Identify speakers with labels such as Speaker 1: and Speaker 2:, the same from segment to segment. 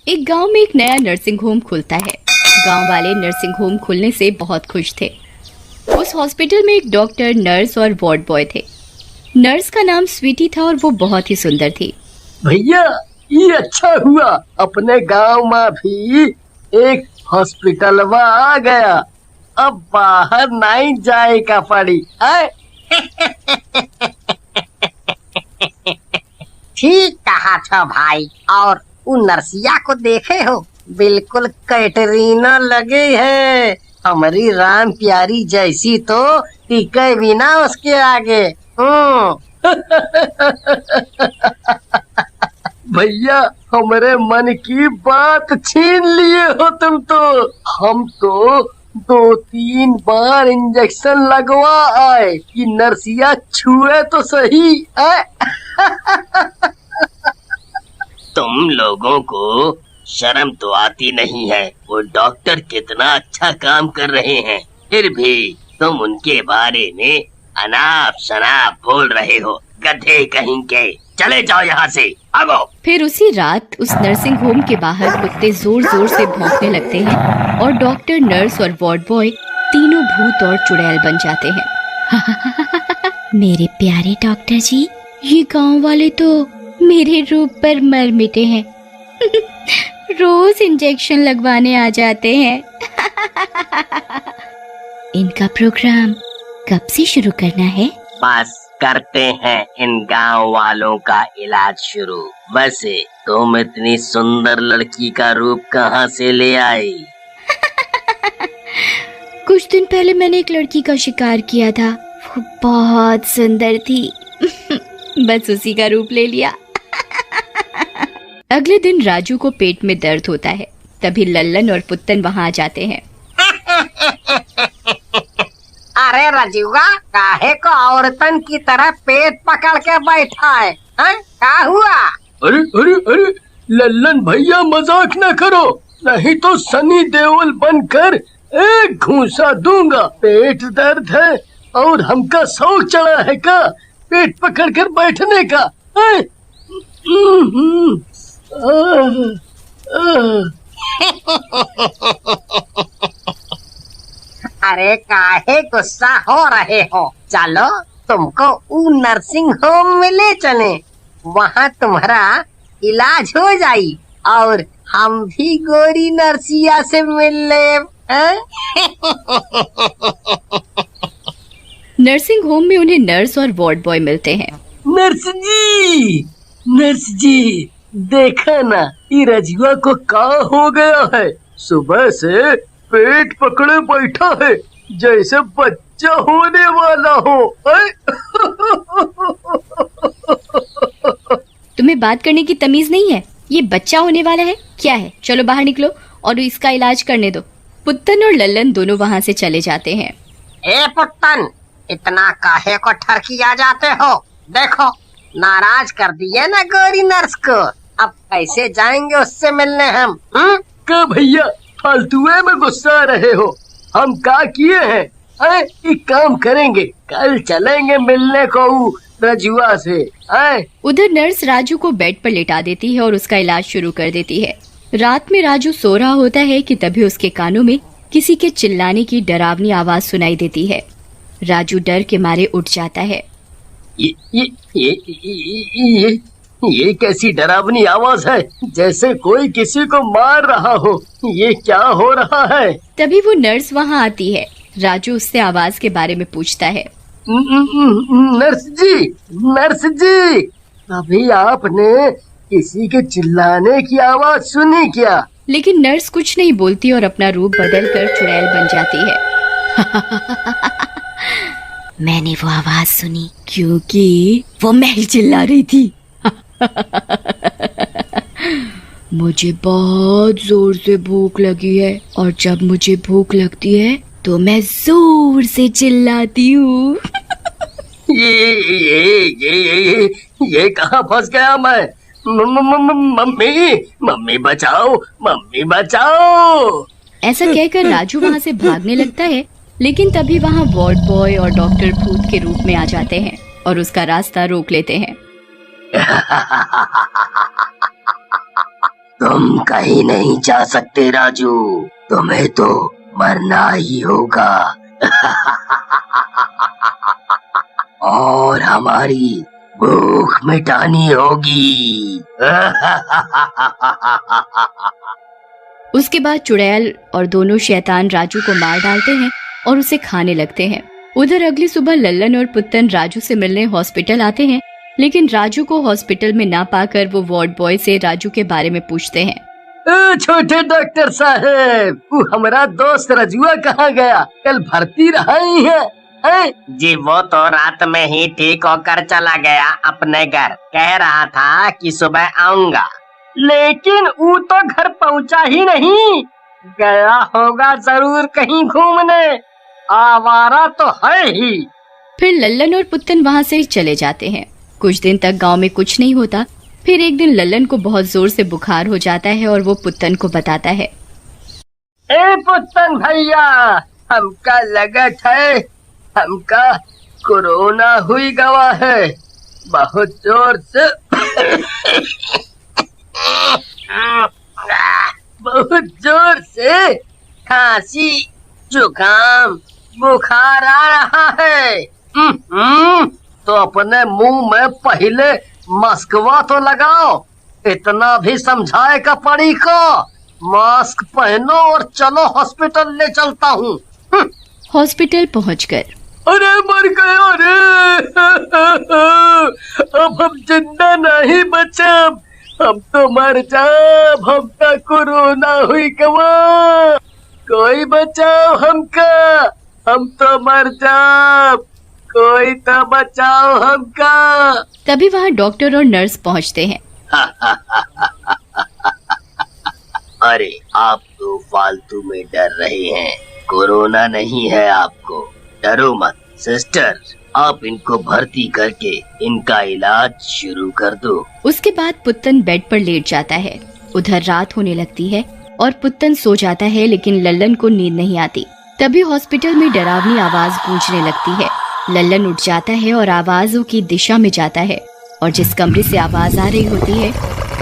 Speaker 1: एक गांव में एक नया नर्सिंग होम खुलता है। गांव वाले नर्सिंग होम खुलने से बहुत खुश थे। उस हॉस्पिटल में एक डॉक्टर, नर्स और वार्ड बॉय थे। नर्स का नाम स्वीटी था और वो बहुत ही सुंदर थी।
Speaker 2: भैया, ये अच्छा हुआ, अपने गांव में भी एक हॉस्पिटल आ गया। अब बाहर नहीं जाए का पड़ी।
Speaker 3: ठीक कहा था भाई। और उन नरसिया को देखे हो, बिल्कुल कैटरीना लगे है। हमारी राम प्यारी जैसी तो टिके भी ना उसके आगे।
Speaker 2: भैया, हमारे मन की बात छीन लिए हो तुम तो। हम तो 2-3 बार इंजेक्शन लगवा आए कि नरसिया छुए तो सही।
Speaker 4: तुम लोगों को शर्म तो आती नहीं है। वो डॉक्टर कितना अच्छा काम कर रहे हैं, फिर भी तुम उनके बारे में अनाप शनाप बोल रहे हो। गधे कहीं के, चले जाओ यहाँ से, भागो।
Speaker 1: फिर उसी रात उस नर्सिंग होम के बाहर कुत्ते जोर जोर से भौंकने लगते हैं और डॉक्टर, नर्स और वार्ड बॉय तीनों भूत और चुड़ैल बन जाते हैं। मेरे प्यारे डॉक्टर जी, ये गांव वाले तो मेरे रूप पर मर मिटे हैं। रोज इंजेक्शन लगवाने आ जाते हैं। इनका प्रोग्राम कब से शुरू करना है?
Speaker 4: बस करते हैं इन गांव वालों का इलाज शुरू। वैसे तुम इतनी सुंदर लड़की का रूप कहाँ से ले आई?
Speaker 1: कुछ दिन पहले मैंने एक लड़की का शिकार किया था। वो बहुत सुंदर थी। बस उसी का रूप ले लिया। अगले दिन राजू को पेट में दर्द होता है। तभी लल्लन और पुत्तन वहाँ आ जाते हैं।
Speaker 3: अरे राजूगा, काहे को औरतन की तरह पेट पकड़ के बैठा है? क्या हुआ?
Speaker 2: अरे अरे अरे, लल्लन भैया मजाक न करो, नहीं तो सनी देओल बनकर एक घूंसा दूंगा। पेट दर्द है और हमका शौक चढ़ा है का पेट पकड़ कर बैठने का?
Speaker 3: अरे काहे गुस्सा हो रहे हो? चलो तुमको ऊ नर्सिंग होम में ले चले, वहाँ तुम्हारा इलाज हो जाई और हम भी गोरी नर्सिया से मिल ले।
Speaker 1: नर्सिंग होम में उन्हें नर्स और वार्ड बॉय मिलते हैं।
Speaker 2: नर्स जी, देखा ना, ये रजुआ को क्या हो गया है? सुबह से पेट पकड़े बैठा है जैसे बच्चा होने वाला हो।
Speaker 1: तुम्हें बात करने की तमीज नहीं है? ये बच्चा होने वाला है क्या है? चलो बाहर निकलो और इसका इलाज करने दो। पुत्तन और लल्लन दोनों वहाँ से चले जाते हैं।
Speaker 3: ए पुत्तन, इतना काहे को ठरकिया जाते हो? देखो, नाराज कर दिए ना गोरी नर्स को। अब कैसे जाएंगे उससे मिलने हम?
Speaker 2: क्या भैया, फालतुए में गुस्सा रहे हो? हम क्या किए हैं? एक काम करेंगे, कल चलेंगे मिलने को रजुआ से।
Speaker 1: उधर नर्स राजू को बेड पर लेटा देती है और उसका इलाज शुरू कर देती है। रात में राजू सो रहा होता है कि तभी उसके कानों में किसी के चिल्लाने की डरावनी आवाज सुनाई देती है। राजू डर के मारे उठ जाता है।
Speaker 2: ये कैसी डरावनी आवाज है? जैसे कोई किसी को मार रहा हो। ये क्या हो रहा है?
Speaker 1: तभी वो नर्स वहाँ आती है। राजू उससे आवाज के बारे में पूछता है।
Speaker 2: नर्स जी, अभी आपने किसी के चिल्लाने की आवाज सुनी क्या?
Speaker 1: लेकिन नर्स कुछ नहीं बोलती और अपना रूप बदलकर चुड़ैल बन जाती है। मैंने वो आवाज सुनी क्योंकि वो मैं ही चिल्ला रही थी। मुझे बहुत जोर से भूख लगी है और जब मुझे भूख लगती है तो मैं जोर से चिल्लाती हूँ।
Speaker 2: ये कहाँ फंस गया मैं? मम्मी बचाओ, मम्मी बचाओ।
Speaker 1: ऐसा कहकर राजू वहाँ से भागने लगता है, लेकिन तभी वहाँ वार्ड बॉय और डॉक्टर भूत के रूप में आ जाते हैं और उसका रास्ता रोक लेते हैं।
Speaker 4: तो तुम कहीं नहीं जा सकते राजू, तुम्हें तो मरना ही होगा। और हमारी भूख मिटानी होगी।
Speaker 1: उसके बाद चुड़ैल और दोनों शैतान राजू को मार डालते हैं और उसे खाने लगते हैं। उधर अगली सुबह लल्लन और पुत्तन राजू से मिलने हॉस्पिटल आते हैं, लेकिन राजू को हॉस्पिटल में ना पाकर वो वार्ड बॉय से राजू के बारे में पूछते हैं।
Speaker 2: छोटे डॉक्टर साहब, वो हमारा दोस्त रजुआ कहाँ गया? कल भर्ती रहा ही है?
Speaker 3: जी वो तो रात में ही ठीक होकर चला गया अपने घर। कह रहा था कि सुबह आऊंगा, लेकिन वो तो घर पहुंचा ही नहीं। गया होगा जरूर कहीं घूमने, आवारा तो है ही।
Speaker 1: फिर लल्लन और पुत्तन वहाँ से चले जाते हैं। कुछ दिन तक गांव में कुछ नहीं होता। फिर एक दिन लल्लन को बहुत जोर से बुखार हो जाता है और वो पुत्तन को बताता है।
Speaker 2: ए पुत्तन भैया, हमका लगत है हमका कोरोना हुई गवा है। बहुत जोर से बहुत जोर से खांसी, जुकाम, बुखार आ रहा है। तो अपने मुंह में पहले मास्कवा तो लगाओ। इतना भी समझाए का पड़ी को। मास्क पहनो और चलो हॉस्पिटल ले चलता हूँ।
Speaker 1: हॉस्पिटल पहुंचकर
Speaker 2: अरे मर गया रे। अब हम जिंदा नहीं बचे, हम तो मर जाब। हमका कोरोना हुई गवा, कोई बचाओ हमका, हम तो मर जाब। कोई तो बचाओ हमका।
Speaker 1: तभी वहाँ डॉक्टर और नर्स पहुँचते हैं।
Speaker 4: अरे आप तो फालतू में डर रहे हैं, कोरोना नहीं है आपको, डरो मत। सिस्टर, आप इनको भर्ती करके इनका इलाज शुरू कर दो।
Speaker 1: उसके बाद पुत्तन बेड पर लेट जाता है। उधर रात होने लगती है और पुत्तन सो जाता है, लेकिन लल्लन को नींद नहीं आती। तभी हॉस्पिटल में डरावनी आवाज गूंजने लगती है। लल्लन उठ जाता है और आवाजों की दिशा में जाता है और जिस कमरे से आवाज आ रही होती है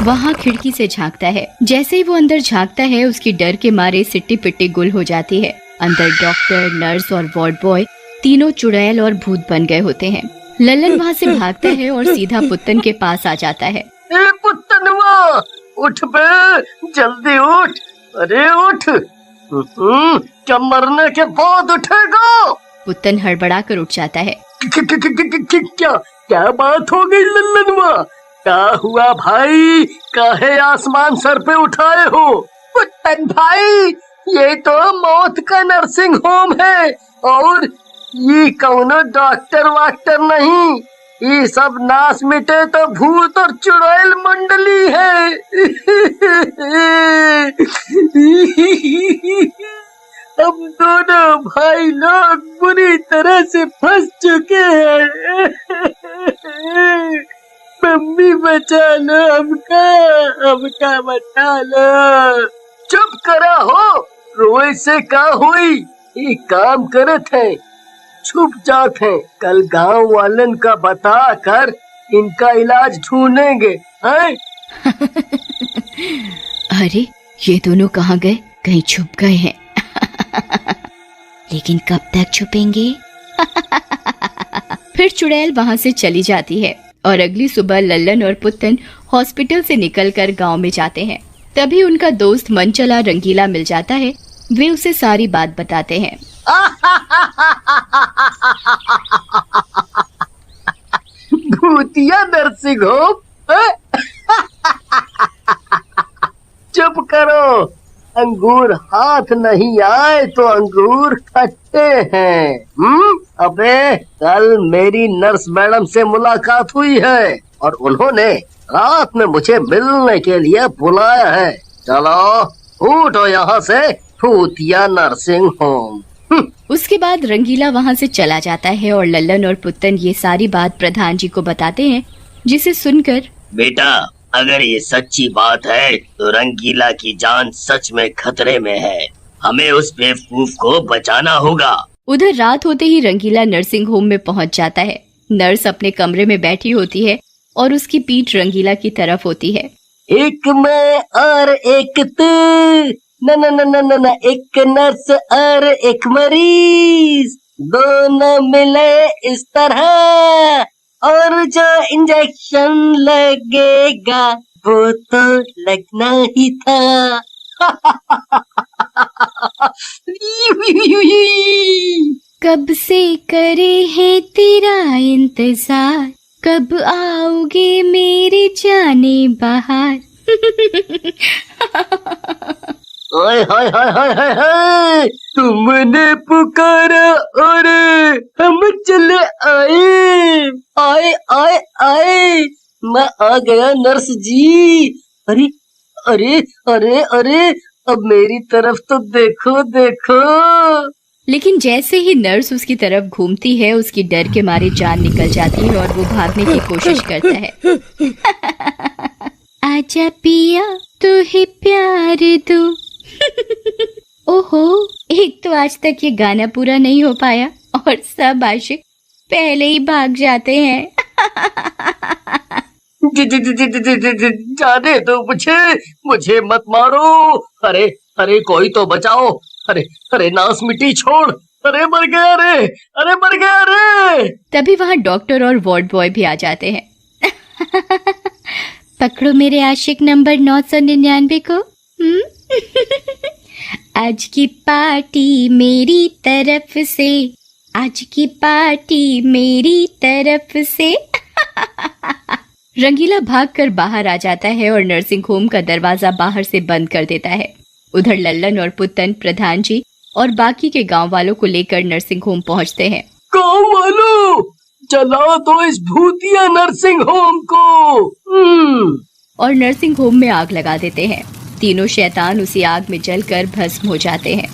Speaker 1: वहाँ खिड़की से झांकता है। जैसे ही वो अंदर झांकता है, उसकी डर के मारे सिट्टी पिट्टी गुल हो जाती है। अंदर डॉक्टर, नर्स और वार्ड बॉय तीनों चुड़ैल और भूत बन गए होते हैं। लल्लन वहाँ से भागता है और सीधा पुत्तन के पास आ जाता है।
Speaker 2: ए पुत्तनवा, उठ बे, जल्दी उठ। अरे उठ। क्या मरने के बाद उठेगा?
Speaker 1: पुत्तन हड़बड़ा कर उठ जाता है।
Speaker 2: क्या क्या बात हो गई लल्लनवा? क्या हुआ भाई? काहे आसमान सर पे उठाए हो? पुत्तन भाई, ये तो मौत का नर्सिंग होम है और ये कौनो डॉक्टर वाक्टर नहीं। ये सब नाश मिटे तो भूत और चुड़ैल मंडली है। हम दोनों भाई लोग बुरी तरह से फंस चुके हैं। मम्मी बचा लो हमका, हमका बचा लो। चुप करा हो, रोए से का हुई? ये काम करत है, छुप जाते हैं। कल गांव वालन का बता कर इनका इलाज ढूंढेंगे।
Speaker 1: अरे ये दोनों कहाँ गए? कहीं छुप गए हैं। लेकिन कब तक छुपेंगे? फिर चुड़ैल वहाँ से चली जाती है और अगली सुबह लल्लन और पुत्तन हॉस्पिटल से निकलकर गांव में जाते हैं। तभी उनका दोस्त मनचला रंगीला मिल जाता है। वे उसे सारी बात बताते हैं।
Speaker 2: भूतिया नर्सिंग होम? चुप करो, अंगूर हाथ नहीं आए तो अंगूर खट्टे हैं। अबे कल मेरी नर्स मैडम से मुलाकात हुई है और उन्होंने रात में मुझे मिलने के लिए बुलाया है। चलो उठो यहाँ से, भूतिया नर्सिंग होम।
Speaker 1: उसके बाद रंगीला वहाँ से चला जाता है और लल्लन और पुत्तन ये सारी बात प्रधान जी को बताते हैं, जिसे सुनकर
Speaker 4: बेटा, अगर ये सच्ची बात है तो रंगीला की जान सच में खतरे में है। हमें उस बेवकूफ को बचाना होगा।
Speaker 1: उधर रात होते ही रंगीला नर्सिंग होम में पहुँच जाता है। नर्स अपने कमरे में बैठी होती है और उसकी पीठ रंगीला की तरफ होती है।
Speaker 3: एक मैं और एक तू, न न न न न न, एक नर्स और एक मरीज, दोनों मिले इस तरह, और जो इंजेक्शन लगेगा वो तो लगना ही था।
Speaker 1: कब से करे है तेरा इंतजार, कब आओगे मेरे जाने बाहर।
Speaker 3: ओए हाय हाय हाय हाय हाय, तुमने पुकारा और हम चले आए, आए आए आए, मैं आ गया नर्स जी। अरे अरे अरे अरे, अब मेरी तरफ तो देखो देखो।
Speaker 1: लेकिन जैसे ही नर्स उसकी तरफ घूमती है, उसकी डर के मारे जान निकल जाती है और वो भागने की कोशिश करता है। आजा पिया तू ही प्यार दूं। ओहो, एक तो आज तक ये गाना पूरा नहीं हो पाया और सब आशिक पहले ही भाग जाते हैं।
Speaker 2: जाने दो मुझे मत मारो। अरे अरे कोई तो बचाओ। अरे अरे नास मिट्टी छोड़। अरे मर गया रे, अरे मर गया रे।
Speaker 1: तभी वहाँ डॉक्टर और वार्ड बॉय भी आ जाते हैं। पकड़ो मेरे आशिक नंबर 999 को। आज की पार्टी मेरी तरफ से, आज की पार्टी मेरी तरफ से। रंगीला भागकर बाहर आ जाता है और नर्सिंग होम का दरवाजा बाहर से बंद कर देता है। उधर लल्लन और पुत्तन, प्रधान जी और बाकी के गांव वालों को लेकर नर्सिंग होम पहुंचते हैं।
Speaker 2: गाँव वालों, चला दो इस भूतिया नर्सिंग होम को।
Speaker 1: और नर्सिंग होम में आग लगा देते हैं। तीनों शैतान उसी आग में जलकर भस्म हो जाते हैं।